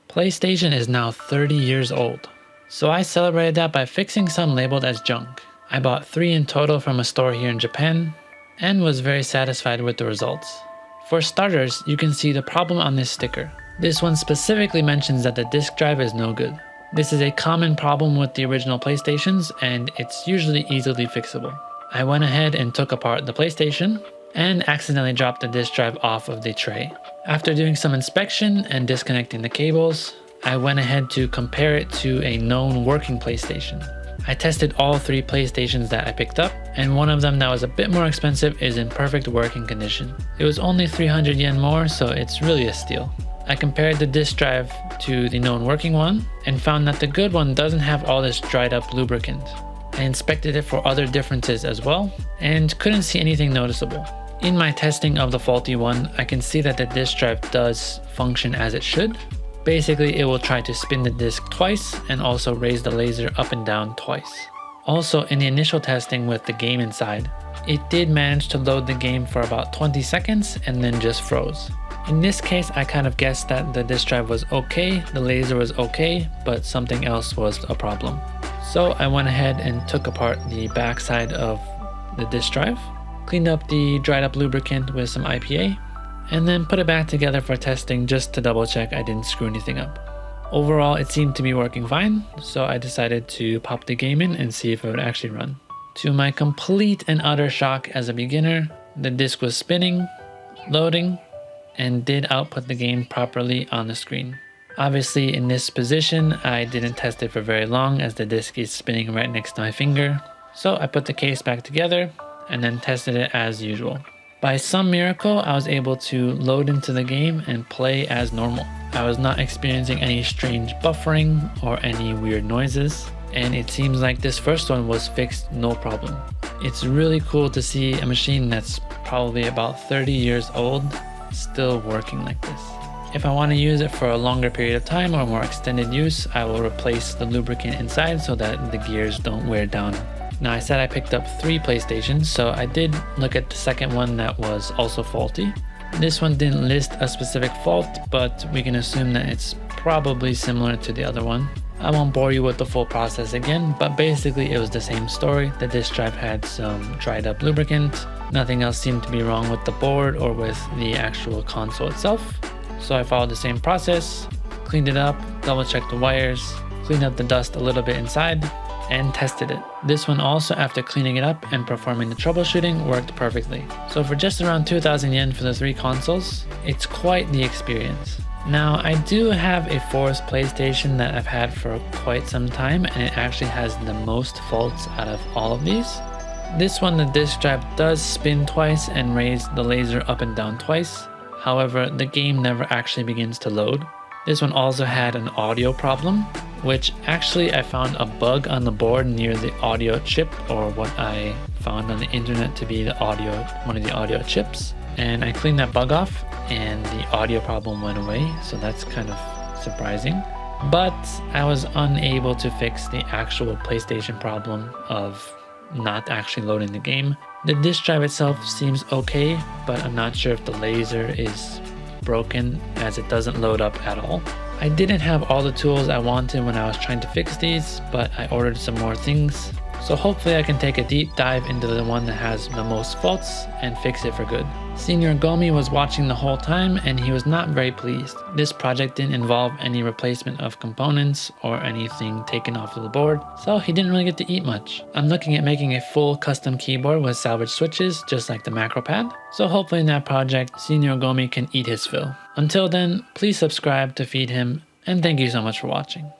PlayStation is now 30 years old, so I celebrated that by fixing some labeled as junk. I bought 3 in total from a store here in Japan, and was very satisfied with the results. For starters, you can see the problem on this sticker. This one specifically mentions that the disk drive is no good. This is a common problem with the original PlayStations, and it's usually easily fixable. I went ahead and took apart the PlayStation, and accidentally dropped the disk drive off of the tray. After doing some inspection and disconnecting the cables, I went ahead to compare it to a known working PlayStation. I tested all 3 PlayStations that I picked up, and one of them that was a bit more expensive is in perfect working condition. It was only 300 yen more, so it's really a steal. I compared the disk drive to the known working one and found that the good one doesn't have all this dried up lubricant. I inspected it for other differences as well and couldn't see anything noticeable. In my testing of the faulty one, I can see that the disk drive does function as it should. Basically, it will try to spin the disk twice and also raise the laser up and down twice. Also, in the initial testing with the game inside, it did manage to load the game for about 20 seconds and then just froze. In this case, I kind of guessed that the disk drive was okay, the laser was okay, but something else was a problem. So I went ahead and took apart the back side of the disk drive, cleaned up the dried up lubricant with some IPA, and then put it back together for testing just to double check I didn't screw anything up. Overall, it seemed to be working fine, so I decided to pop the game in and see if it would actually run. To my complete and utter shock as a beginner, the disk was spinning, loading, and did output the game properly on the screen. Obviously, in this position, I didn't test it for very long as the disk is spinning right next to my finger, so I put the case back together and then tested it as usual. By some miracle, I was able to load into the game and play as normal. I was not experiencing any strange buffering or any weird noises, and it seems like this first one was fixed no problem. It's really cool to see a machine that's probably about 30 years old still working like this. If I want to use it for a longer period of time or more extended use, I will replace the lubricant inside so that the gears don't wear down. Now, I said I picked up 3 PlayStations, so I did look at the second one that was also faulty. This one didn't list a specific fault, but we can assume that it's probably similar to the other one. I won't bore you with the full process again, but basically it was the same story. The disk drive had some dried up lubricant. Nothing else seemed to be wrong with the board or with the actual console itself. So I followed the same process, cleaned it up, double checked the wires, cleaned up the dust a little bit inside, and tested it. This one also, after cleaning it up and performing the troubleshooting, worked perfectly. So for just around 2,000 yen for the 3 consoles, it's quite the experience. Now, I do have a 4th PlayStation that I've had for quite some time, and it actually has the most faults out of all of these. This one, the disk drive does spin twice and raise the laser up and down twice. However, the game never actually begins to load. This one also had an audio problem, which actually I found a bug on the board near the audio chip, or what I found on the internet to be one of the audio chips. And I cleaned that bug off and the audio problem went away, so that's kind of surprising. But I was unable to fix the actual PlayStation problem of not actually loading the game. The disk drive itself seems okay, but I'm not sure if the laser is broken as it doesn't load up at all. I didn't have all the tools I wanted when I was trying to fix these, but I ordered some more things. So hopefully I can take a deep dive into the one that has the most faults and fix it for good. Señor Gomi was watching the whole time and he was not very pleased. This project didn't involve any replacement of components or anything taken off of the board, so he didn't really get to eat much. I'm looking at making a full custom keyboard with salvage switches, just like the macro pad. So hopefully in that project, Señor Gomi can eat his fill. Until then, please subscribe to feed him, and thank you so much for watching.